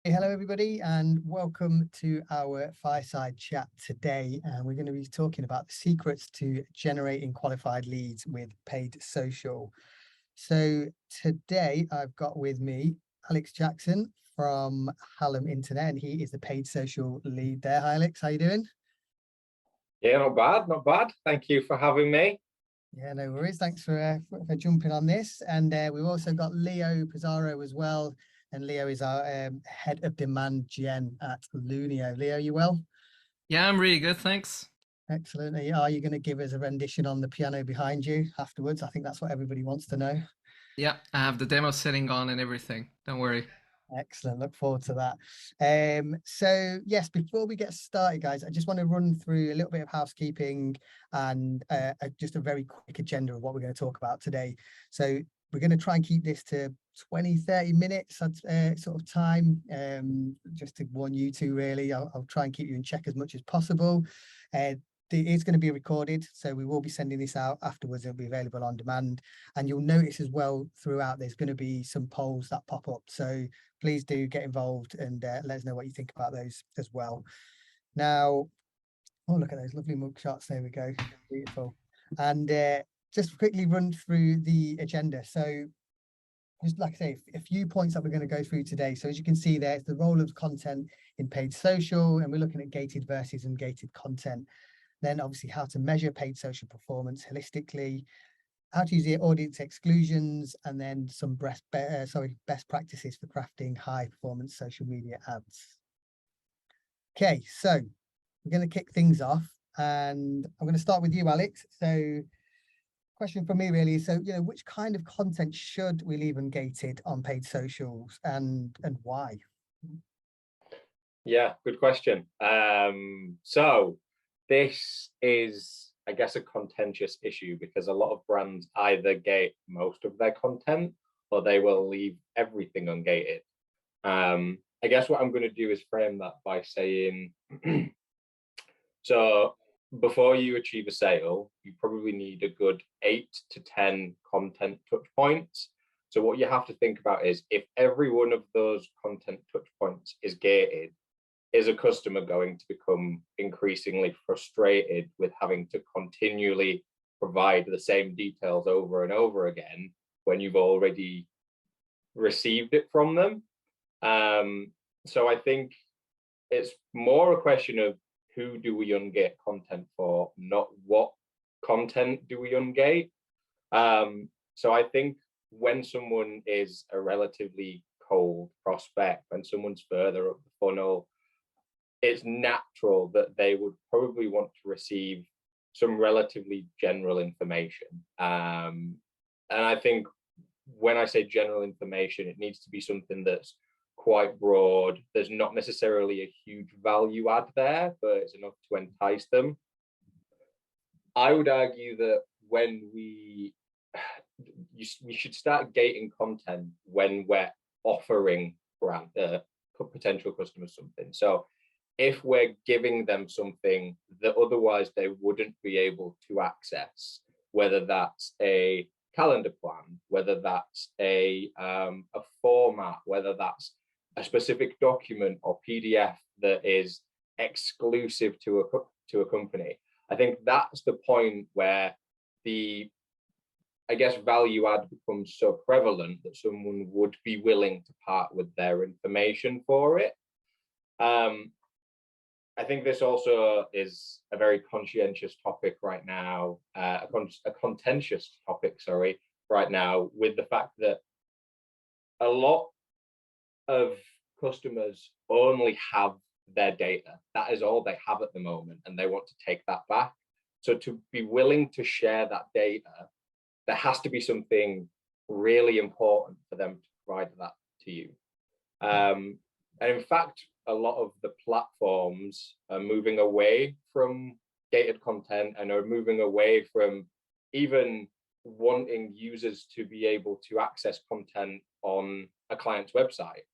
Hello, everybody, and welcome to our fireside chat today. And we're going to be talking about the secrets to generating qualified leads with paid social. So today I've got with me Alex Jackson from Hallam Internet, and he is the paid social lead there. Hi, Alex, how you doing? Yeah, not bad, not bad. Thank you for having me. Yeah, no worries. Thanks for jumping on this. And we've also got Leo Pizarro as well. And Leo is our head of demand gen at Lunio. Leo, you well? Yeah, I'm really good, thanks. Excellent. Are you going to give us a rendition on the piano behind you afterwards? I think that's what everybody wants to know. Yeah, I have the demo setting on and everything. Don't worry. Excellent. Look forward to that. So yes, before we get started, guys, I just want to run through a little bit of housekeeping and just a very quick agenda of what we're going to talk about today. So we're going to try and keep this to 20-30 minutes sort of time, just to warn you two, really. I'll try and keep you in check as much as possible. It is going to be recorded, so we will be sending this out afterwards. It'll be available on demand, and you'll notice as well throughout there's going to be some polls that pop up, so please do get involved and let us know what you think about those as well. Now, oh, look at those lovely mug shots. There we go. Beautiful. And just quickly run through the agenda. So just like I say, a few points that we're going to go through today. So as you can see there, it's the role of content in paid social, and we're looking at gated versus ungated content. Then obviously how to measure paid social performance holistically, how to use the audience exclusions, and then some best practices for crafting high performance social media ads. Okay, so we're going to kick things off, and I'm going to start with you, Alex. So question for me really, so which kind of content should we leave ungated on paid socials, and why? Yeah, good question. So this is, I guess, a contentious issue because a lot of brands either gate most of their content or they will leave everything ungated. I guess what I'm going to do is frame that by saying, so before you achieve a sale, you probably need a good 8 to 10 content touch points. So what you have to think about is if every one of those content touch points is gated, is a customer going to become increasingly frustrated with having to continually provide the same details over and over again when you've already received it from them? So I think it's more a question of who do we ungate content for, not what content do we ungate. So I think when someone is a relatively cold prospect, when someone's further up the funnel, it's natural that they would probably want to receive some relatively general information. And I think when I say general information, it needs to be something that's quite broad. There's not necessarily a huge value add there, but it's enough to entice them. I would argue that when we should start gating content when we're offering potential customers something. So if we're giving them something that otherwise they wouldn't be able to access, whether that's a calendar plan, whether that's a format, whether that's a specific document or PDF that is exclusive to a company, I think that's the point where the, I guess, value add becomes so prevalent that someone would be willing to part with their information for it. I think this also is a very conscientious topic right now, a contentious topic, sorry, right now, with the fact that a lot of customers only have their data. That is all they have at the moment, and they want to take that back. So to be willing to share that data, there has to be something really important for them to provide that to you. And in fact, a lot of the platforms are moving away from gated content and are moving away from even wanting users to be able to access content on a client's website.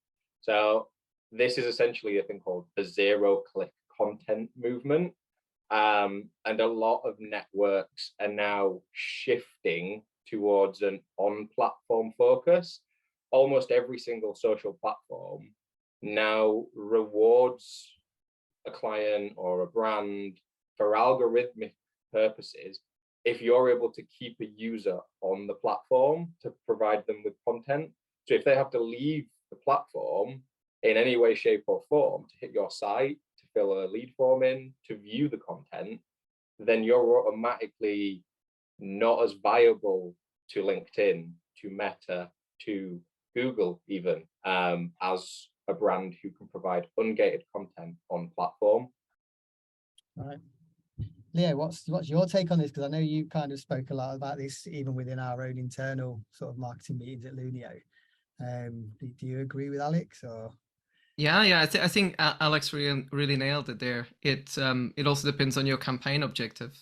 So this is essentially a thing called the zero-click content movement. And a lot of networks are now shifting towards an on-platform focus. Almost every single social platform now rewards a client or a brand for algorithmic purposes if you're able to keep a user on the platform to provide them with content. So if they have to leave the platform in any way, shape, or form to hit your site, to fill a lead form in, to view the content, then you're automatically not as viable to LinkedIn, to Meta, to Google even, as a brand who can provide ungated content on platform. All right. Leo, what's your take on this? Because I know you kind of spoke a lot about this even within our own internal sort of marketing meetings at Lunio. Do you agree with Alex, or? Yeah, I think Alex really nailed it there. It also depends on your campaign objective.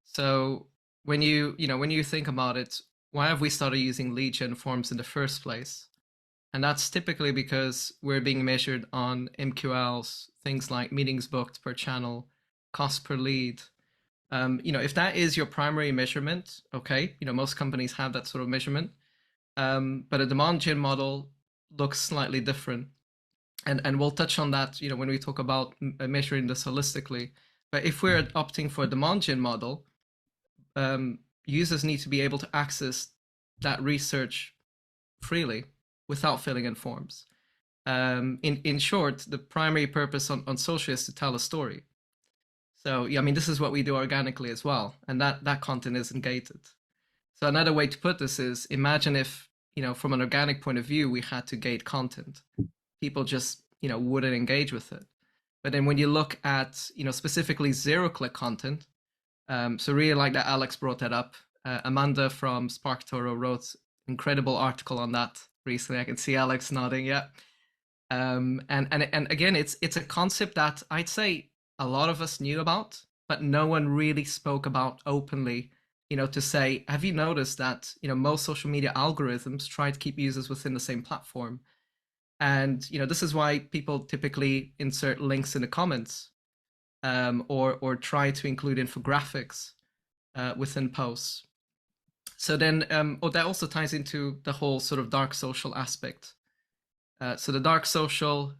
So when you think about it, why have we started using lead gen forms in the first place? And that's typically because we're being measured on MQLs, things like meetings booked per channel, cost per lead. If that is your primary measurement, okay, most companies have that sort of measurement. But a demand gen model looks slightly different. And we'll touch on that, when we talk about measuring this holistically. But if we're opting for a demand gen model, users need to be able to access that research freely without filling in forms. In short, the primary purpose on social is to tell a story. So yeah, I mean, this is what we do organically as well, and that content isn't gated. So another way to put this is, imagine if, from an organic point of view, we had to gate content. People just, wouldn't engage with it. But then when you look at, specifically zero-click content, so really like that Alex brought that up. Amanda from SparkToro wrote an incredible article on that recently. I can see Alex nodding, yeah. And again, it's a concept that I'd say a lot of us knew about, but no one really spoke about openly, to say, have you noticed that, most social media algorithms try to keep users within the same platform? And, this is why people typically insert links in the comments, or try to include infographics within posts. So then, that also ties into the whole sort of dark social aspect. So the dark social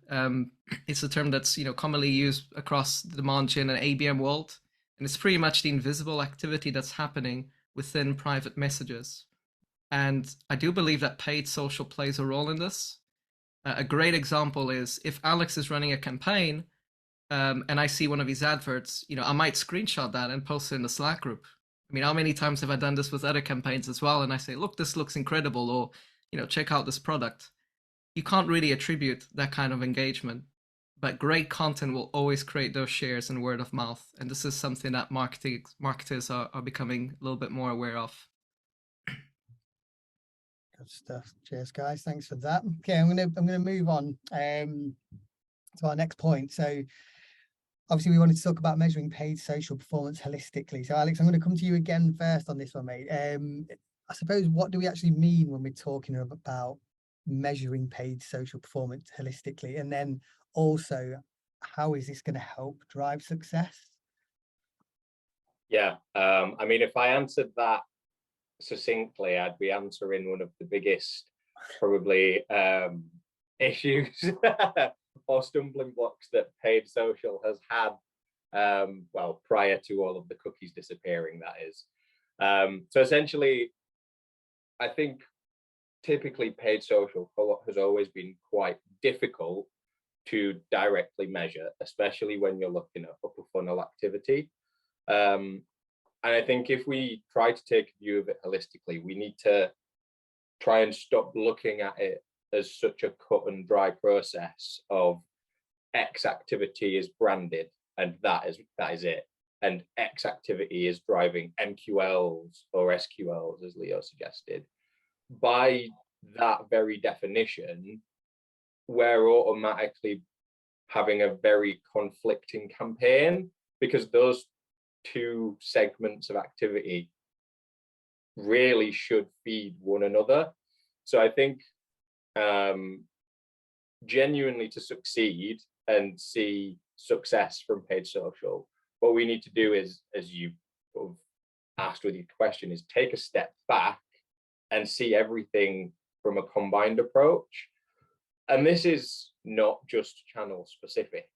is a term that's commonly used across the demand gen and ABM world, and it's pretty much the invisible activity that's happening within private messages. And I do believe that paid social plays a role in this. A great example is if Alex is running a campaign, and I see one of his adverts, I might screenshot that and post it in the Slack group. I mean, how many times have I done this with other campaigns as well? And I say, look, this looks incredible, or check out this product. You can't really attribute that kind of engagement, but great content will always create those shares and word of mouth. And this is something that marketers are becoming a little bit more aware of. Good stuff. Cheers, guys. Thanks for that. Okay, I'm gonna move on to our next point. So obviously we wanted to talk about measuring paid social performance holistically. So Alex, I'm going to come to you again first on this one, mate. I suppose, what do we actually mean when we're talking about measuring paid social performance holistically? And then also, how is this going to help drive success? Yeah, I mean, if I answered that succinctly, I'd be answering one of the biggest probably issues or stumbling blocks that paid social has had, well, prior to all of the cookies disappearing, that is. So essentially, I think typically paid social has always been quite difficult to directly measure, especially when you're looking at upper funnel activity. And I think if we try to take a view of it holistically, we need to try and stop looking at it as such a cut and dry process of X activity is branded and that is it. And X activity is driving MQLs or SQLs, as Leo suggested. By that very definition, we're automatically having a very conflicting campaign, because those two segments of activity really should feed one another. So I think genuinely to succeed and see success from paid social, what we need to do is, as you sort of asked with your question, is take a step back and see everything from a combined approach. And this is not just channel specific.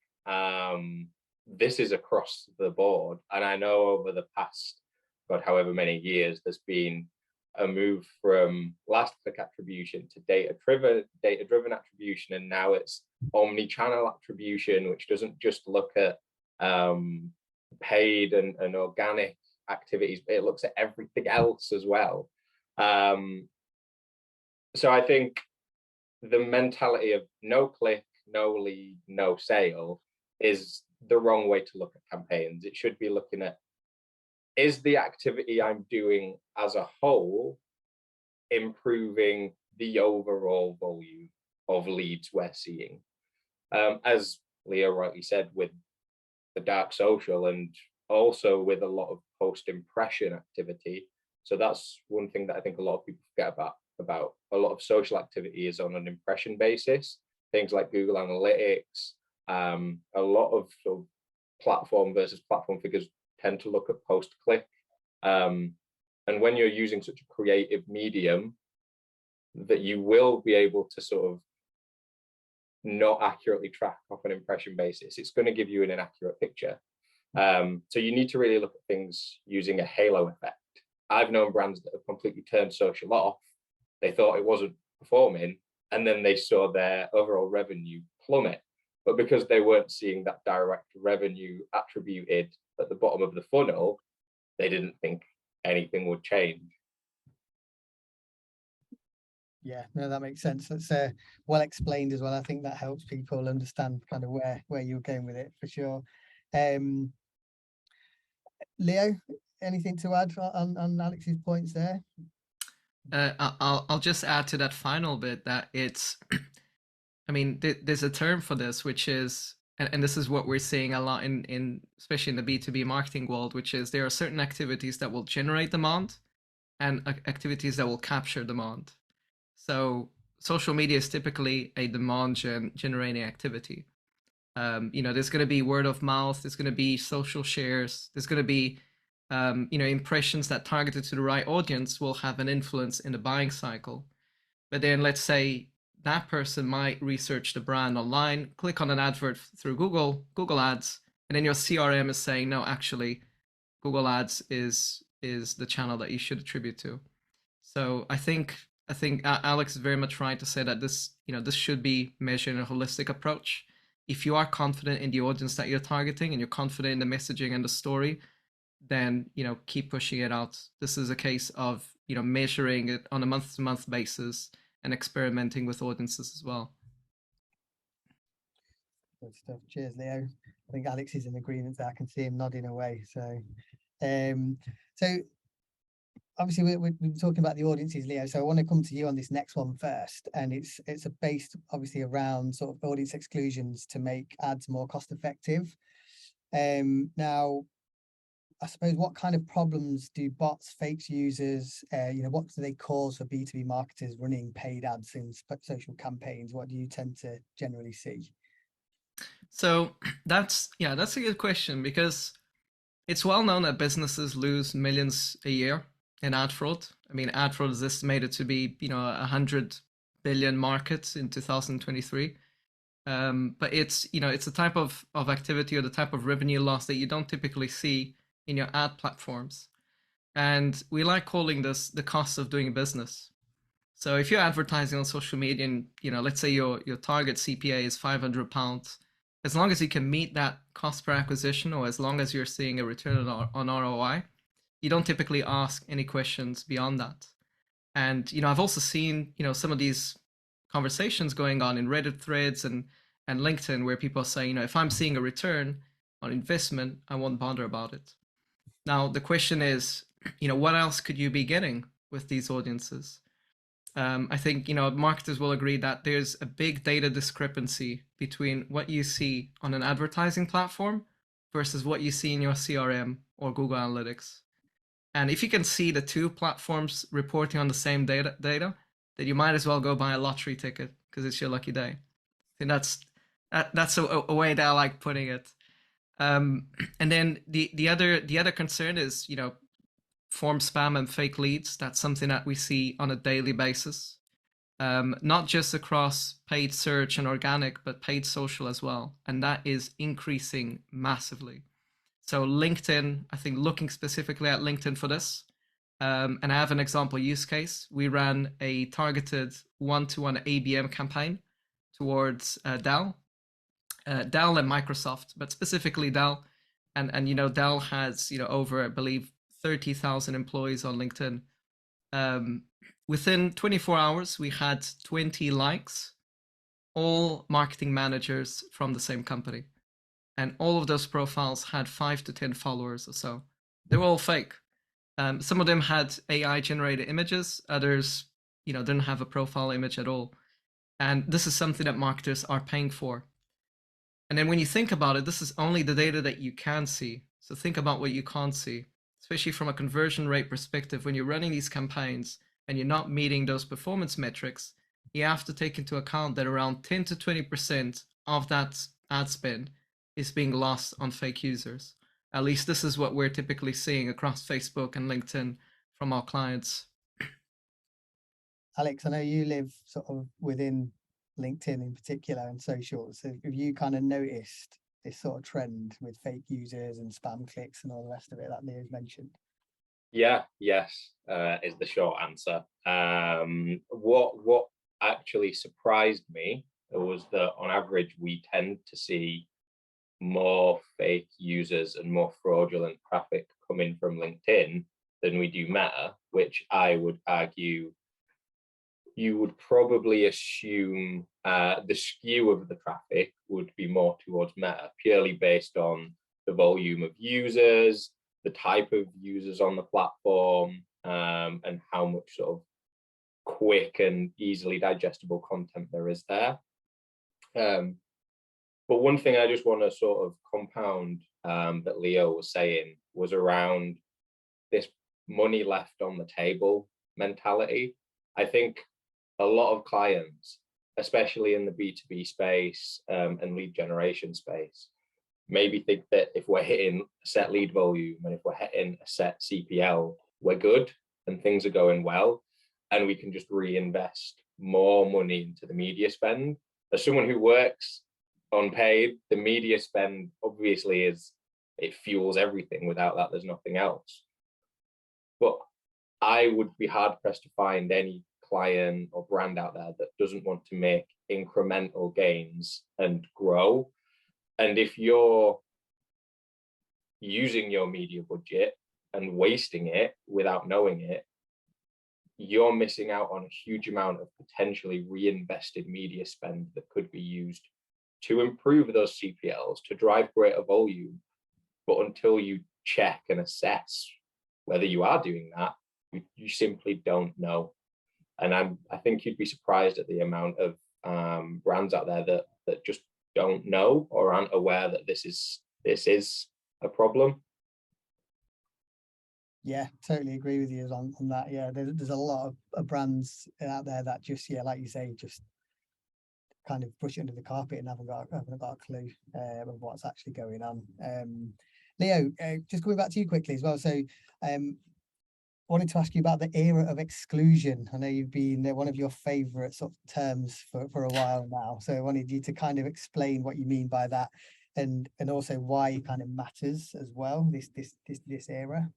This is across the board. And I know over the past, God, however many years, there's been a move from last click attribution to data-driven attribution, and now it's omni-channel attribution, which doesn't just look at paid and organic activities, but it looks at everything else as well. So I think the mentality of no click, no lead, no sale is the wrong way to look at campaigns. It should be looking at, is the activity I'm doing as a whole improving the overall volume of leads we're seeing? As Leo rightly said, with the dark social and also with a lot of post-impression activity. So that's one thing that I think a lot of people forget about a lot of social activity is on an impression basis. Things like Google Analytics, a lot of sort of platform versus platform figures tend to look at post-click. And when you're using such a creative medium, that you will be able to sort of not accurately track off an impression basis, it's going to give you an inaccurate picture. So you need to really look at things using a halo effect. I've known brands that have completely turned social off. They thought it wasn't performing, and then they saw their overall revenue plummet. But because they weren't seeing that direct revenue attributed at the bottom of the funnel, they didn't think anything would change. Yeah, no, that makes sense. That's well explained as well. I think that helps people understand kind of where you're going with it for sure. Leo, anything to add on Alex's points there? I'll just add to that final bit that it's, I mean, there's a term for this, which is, and this is what we're seeing a lot in especially in the B2B marketing world, which is there are certain activities that will generate demand and activities that will capture demand. So social media is typically a demand generating activity. There's going to be word of mouth, there's going to be social shares, there's going to be impressions that targeted to the right audience will have an influence in the buying cycle. But then let's say that person might research the brand online, click on an advert through Google Ads, and then your CRM is saying, no, actually, Google Ads is the channel that you should attribute to. So I think Alex is very much right to say that this should be measured in a holistic approach. If you are confident in the audience that you're targeting and you're confident in the messaging and the story, then keep pushing it out. This is a case of measuring it on a month-to-month basis and experimenting with audiences as well. Good stuff. Cheers, Leo. I think Alex is in agreement there. I can see him nodding away. So obviously we're talking about the audiences, Leo. So I want to come to you on this next one first, and it's based obviously around sort of audience exclusions to make ads more cost effective. Now, I suppose, what kind of problems do bots, fake users, what do they cause for B2B marketers running paid ads in social campaigns? What do you tend to generally see? So that's a good question, because it's well known that businesses lose millions a year in ad fraud. I mean, ad fraud is estimated to be 100 billion markets in 2023. But it's a type of activity or the type of revenue loss that you don't typically see in your ad platforms. And we like calling this the cost of doing business. So if you're advertising on social media and, let's say your target CPA is £500, as long as you can meet that cost per acquisition, or as long as you're seeing a return on ROI, you don't typically ask any questions beyond that. And, I've also seen, some of these conversations going on in Reddit threads and LinkedIn, where people are saying, if I'm seeing a return on investment, I won't bother about it. Now, the question is, what else could you be getting with these audiences? I think, marketers will agree that there's a big data discrepancy between what you see on an advertising platform versus what you see in your CRM or Google Analytics. And if you can see the two platforms reporting on the same data, then you might as well go buy a lottery ticket, because it's your lucky day. And that's a way that I like putting it. And then the other concern is, form spam and fake leads. That's something that we see on a daily basis. not just across paid search and organic, but paid social as well. And that is increasing massively. So LinkedIn, I think looking specifically at LinkedIn for this, and I have an example use case. We ran a targeted one-to-one ABM campaign towards Dell and Microsoft, but specifically Dell. And Dell has over, I believe, 30,000 employees on LinkedIn. Within 24 hours, we had 20 likes, all marketing managers from the same company. And all of those profiles had 5 to 10 followers or so. They were all fake. Some of them had AI generated images. Others, didn't have a profile image at all. And this is something that marketers are paying for. And then when you think about it, this is only the data that you can see. So think about what you can't see, especially from a conversion rate perspective. When you're running these campaigns and you're not meeting those performance metrics, you have to take into account that around 10 to 20% of that ad spend is being lost on fake users. At least this is what we're typically seeing across Facebook and LinkedIn from our clients. Alex, I know you live sort of within LinkedIn in particular and social. So have you kind of noticed this sort of trend with fake users and spam clicks and all the rest of it that Leo's mentioned? Yes, is the short answer. What actually surprised me was that on average we tend to see more fake users and more fraudulent traffic coming from LinkedIn than we do Meta, which I would argue you would probably assume the skew of the traffic would be more towards Meta, purely based on the volume of users, the type of users on the platform, and how much sort of quick and easily digestible content there is there. But one thing I just want to sort of compound that Leo was saying was around this money left on the table mentality. I think a lot of clients, especially in the B2B space and lead generation space, maybe think that if we're hitting a set lead volume and if we're hitting a set CPL, we're good and things are going well, and we can just reinvest more money into the media spend. As someone who works on paid, the media spend obviously it fuels everything. Without that, there's nothing else. But I would be hard pressed to find any client or brand out there that doesn't want to make incremental gains and grow. And if you're using your media budget and wasting it without knowing it, you're missing out on a huge amount of potentially reinvested media spend that could be used to improve those CPLs, to drive greater volume. But until you check and assess whether you are doing that, you simply don't know. And I think you'd be surprised at the amount of brands out there that just don't know or aren't aware that this is a problem. Yeah, totally agree with you on that. Yeah, there's a lot of brands out there that just, like you say, just kind of brush it under the carpet and haven't got a clue of what's actually going on. Leo, just coming back to you quickly as well. So wanted to ask you about the era of exclusion. I know you've been one of your favorite sort of terms for a while now. So I wanted you to kind of explain what you mean by that and also why it kind of matters as well, this era.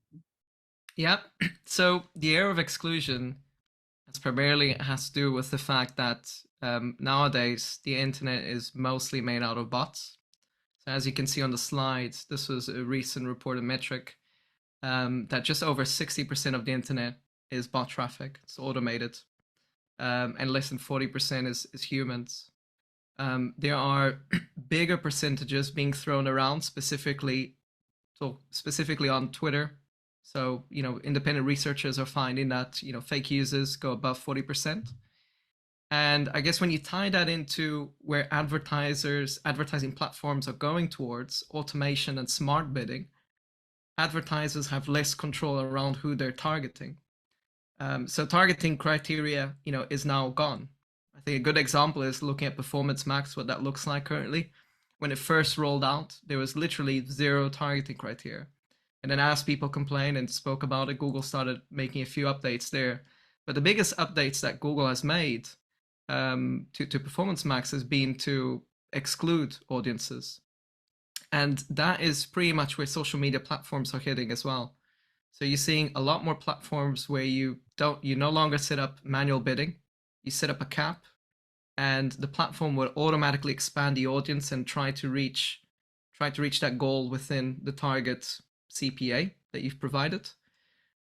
Yeah, so the era of exclusion primarily has to do with the fact that nowadays the internet is mostly made out of bots. So as you can see on the slides, this was a recent reported metric that just over 60% of the internet is bot traffic. It's automated, and less than 40% is humans. There are bigger percentages being thrown around, specifically on Twitter. So, independent researchers are finding that, fake users go above 40%. And I guess when you tie that into where advertising platforms are going towards automation and smart bidding, advertisers have less control around who they're targeting. So targeting criteria, is now gone. I think a good example is looking at Performance Max, what that looks like currently. When it first rolled out, there was literally 0 targeting criteria. And then as people complained and spoke about it, Google started making a few updates there. But the biggest updates that Google has made to Performance Max has been to exclude audiences. And that is pretty much where social media platforms are hitting as well. So you're seeing a lot more platforms where you no longer set up manual bidding. You set up a cap, and the platform will automatically expand the audience and try to reach that goal within the target CPA that you've provided.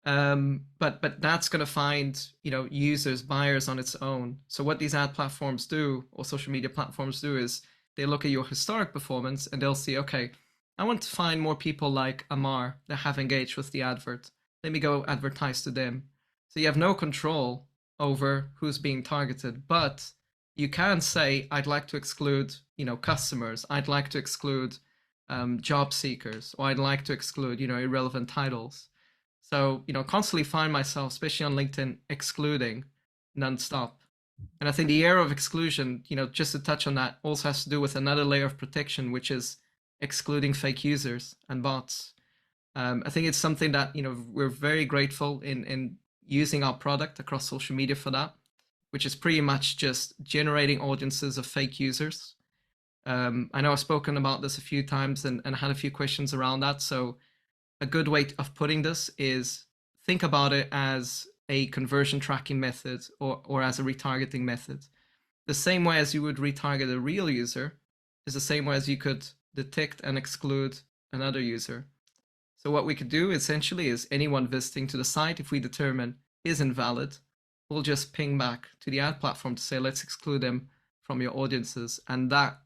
But that's going to find users, buyers on its own. So what these ad platforms do, or social media platforms do, is they look at your historic performance and they'll see, okay, I want to find more people like Amar that have engaged with the advert. Let me go advertise to them. So you have no control over who's being targeted, but you can say, I'd like to exclude, customers. I'd like to exclude job seekers, or I'd like to exclude, irrelevant titles. So, constantly find myself, especially on LinkedIn, excluding nonstop. And I think the era of exclusion, just to touch on that, also has to do with another layer of protection, which is excluding fake users and bots. I think it's something that, we're very grateful in using our product across social media for that, which is pretty much just generating audiences of fake users. I know I've spoken about this a few times and had a few questions around that. So a good way of putting this is think about it as a conversion tracking method or as a retargeting method. The same way as you would retarget a real user is the same way as you could detect and exclude another user. So what we could do essentially is anyone visiting to the site, if we determine is invalid, we'll just ping back to the ad platform to say, let's exclude them from your audiences. And that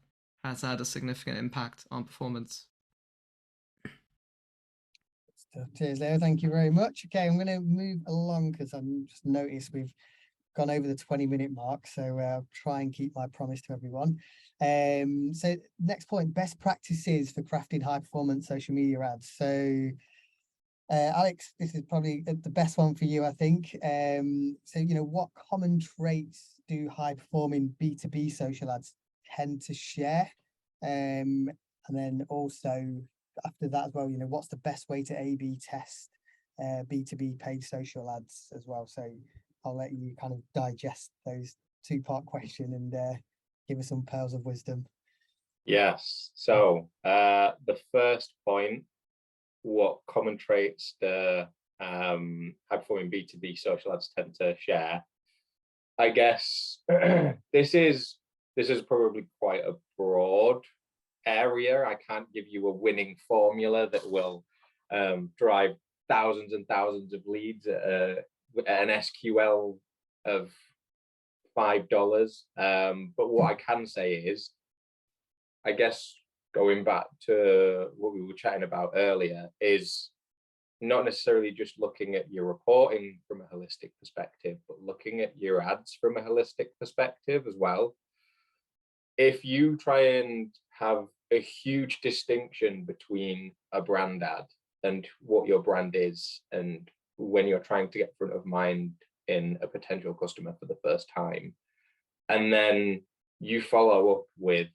has had a significant impact on performance. Cheers, Leo. Thank you very much. Okay, I'm going to move along because I'm just noticed we've gone over the 20-minute mark, so I'll try and keep my promise to everyone. So next point, best practices for crafting high performance social media ads. So Alex, this is probably the best one for you, I think. So, what common traits do high performing B2B social ads tend to share? And then also after that as well, what's the best way to A/B test B2B paid social ads as well? So I'll let you kind of digest those two-part question and give us some pearls of wisdom. Yes. So the first point, what common traits the high-performing B2B social ads tend to share? I guess this is probably quite a broad area. I can't give you a winning formula that will drive thousands and thousands of leads at an SQL of $5. But what I can say is, I guess going back to what we were chatting about earlier, is not necessarily just looking at your reporting from a holistic perspective, but looking at your ads from a holistic perspective as well. If you try and have a huge distinction between a brand ad and what your brand is, and when you're trying to get front of mind in a potential customer for the first time, and then you follow up with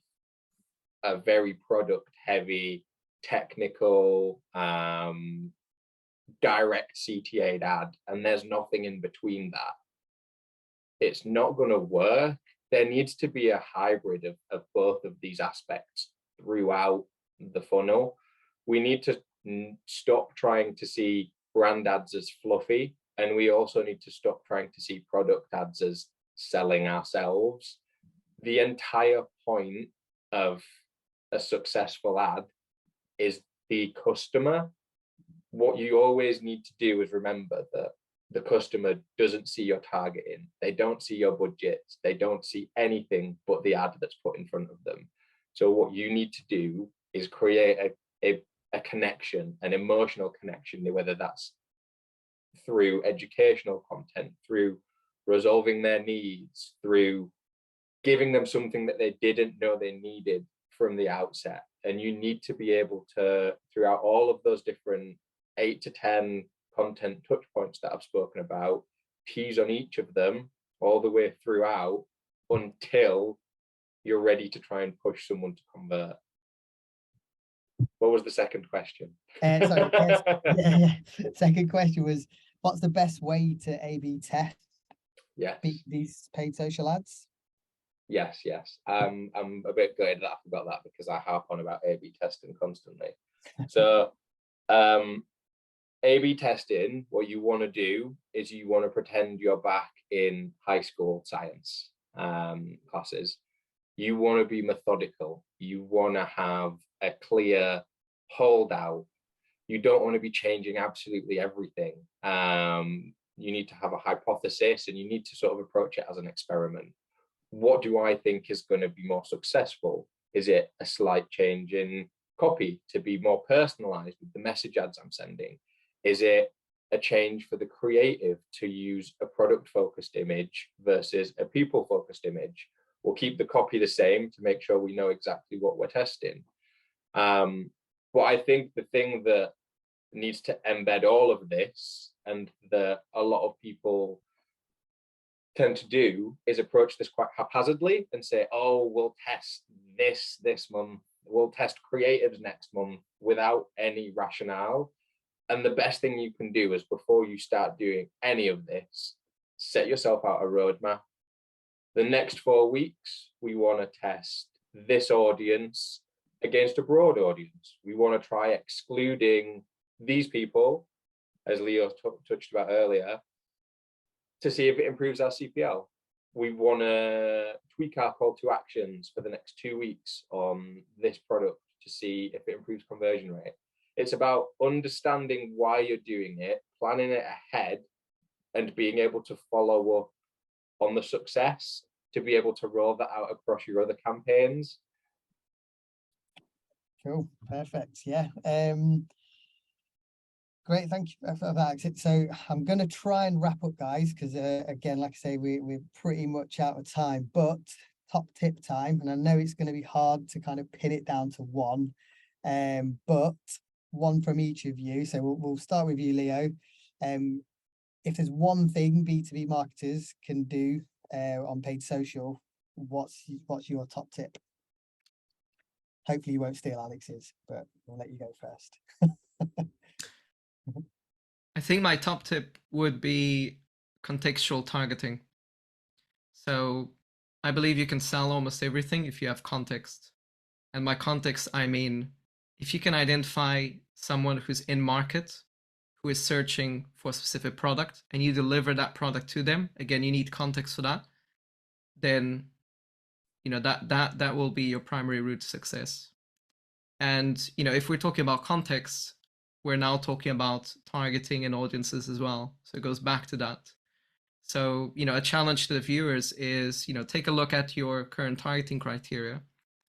a very product heavy, technical, direct CTA'd ad, and there's nothing in between that, it's not going to work. There needs to be a hybrid of both of these aspects throughout the funnel. We need to stop trying to see brand ads as fluffy, and we also need to stop trying to see product ads as selling ourselves. The entire point of a successful ad is the customer. What you always need to do is remember that the customer doesn't see your targeting, they don't see your budgets, they don't see anything but the ad that's put in front of them. So what you need to do is create a connection, an emotional connection, whether that's through educational content, through resolving their needs, through giving them something that they didn't know they needed from the outset. And you need to be able to, throughout all of those different 8 to 10 content touch points that I've spoken about, tease on each of them all the way throughout until you're ready to try and push someone to convert. What was the second question? Second question was, what's the best way to A/B test yes. these paid social ads? Yes, yes. I'm a bit gutted that I forgot that, because I harp on about A/B testing constantly. So A/B testing, what you want to do is you want to pretend you're back in high school science classes. You want to be methodical. You want to have a clear holdout. You don't want to be changing absolutely everything. You need to have a hypothesis, and you need to sort of approach it as an experiment. What do I think is going to be more successful? Is it a slight change in copy to be more personalized with the message ads I'm sending? Is it a change for the creative to use a product focused image versus a people focused image? We'll keep the copy the same to make sure we know exactly what we're testing. But I think the thing that needs to embed all of this, and that a lot of people tend to do, is approach this quite haphazardly and say, oh, we'll test this month, we'll test creatives next month, without any rationale. And the best thing you can do is, before you start doing any of this, set yourself out a roadmap. The next 4 weeks, we want to test this audience against a broad audience. We want to try excluding these people, as Leo touched about earlier, to see if it improves our CPL. We want to tweak our call to actions for the next 2 weeks on this product to see if it improves conversion rate. It's about understanding why you're doing it, planning it ahead, and being able to follow up on the success to be able to roll that out across your other campaigns. Cool, perfect. Yeah. Great, thank you for that. So I'm going to try and wrap up, guys, because again, like I say, we're pretty much out of time, but top tip time. And I know it's going to be hard to kind of pin it down to one, but one from each of you. So we'll start with you, Leo. If there's one thing B2B marketers can do on paid social, what's your top tip? Hopefully you won't steal Alex's, but we'll let you go first. I think my top tip would be contextual targeting. So I believe you can sell almost everything if you have context. And by context, I mean, if you can identify someone who's in market, who is searching for a specific product, and you deliver that product to them, again, you need context for that, then that will be your primary route to success. And if we're talking about context, we're now talking about targeting and audiences as well. So it goes back to that. So, a challenge to the viewers is, take a look at your current targeting criteria.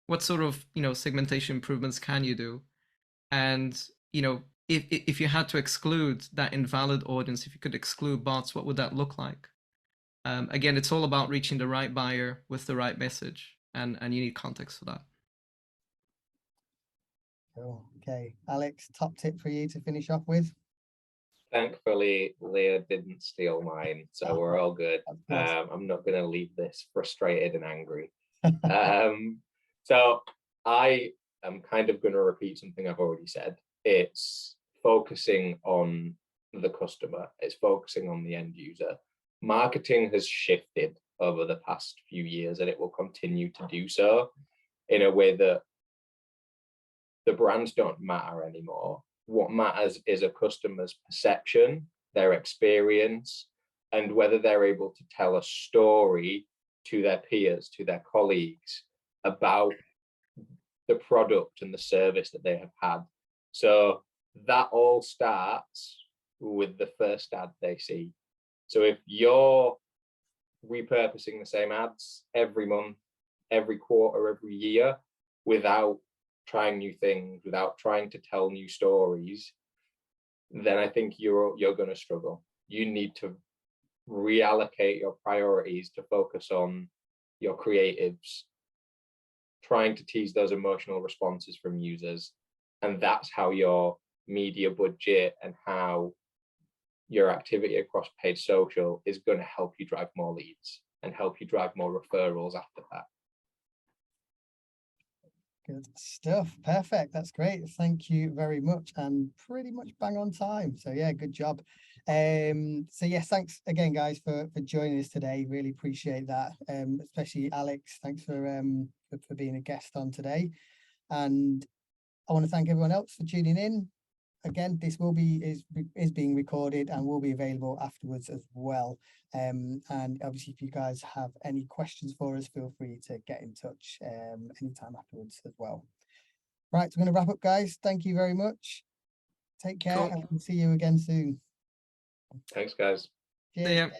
What sort of, segmentation improvements can you do? And, if you had to exclude that invalid audience, if you could exclude bots, what would that look like? Again, it's all about reaching the right buyer with the right message, and you need context for that. Cool. Okay, Alex, top tip for you to finish off with? Thankfully, Leah didn't steal mine, so we're all good. I'm not going to leave this frustrated and angry. So I am kind of going to repeat something I've already said. It's focusing on the customer. It's focusing on the end user. Marketing has shifted over the past few years, and it will continue to do so in a way that the brands don't matter anymore. What matters is a customer's perception, their experience, and whether they're able to tell a story to their peers, to their colleagues, about the product and the service that they have had. So that all starts with the first ad they see. So if you're repurposing the same ads every month, every quarter, every year, without trying new things, without trying to tell new stories, then I think you're going to struggle. You need to reallocate your priorities to focus on your creatives, trying to tease those emotional responses from users. And that's how your media budget and how your activity across paid social is going to help you drive more leads and help you drive more referrals after that. Good stuff. Perfect. That's great. Thank you very much. And pretty much bang on time. So yeah, good job. So yes, thanks again, guys, for joining us today. Really appreciate that. Especially Alex, thanks for being a guest on today. And I want to thank everyone else for tuning in. Again, this is being recorded and will be available afterwards as well. And obviously, if you guys have any questions for us, feel free to get in touch anytime afterwards as well. Right, so I'm going to wrap up, guys. Thank you very much. Take care, Cool. and we'll see you again soon. Thanks, guys. Cheers. See ya. Bye.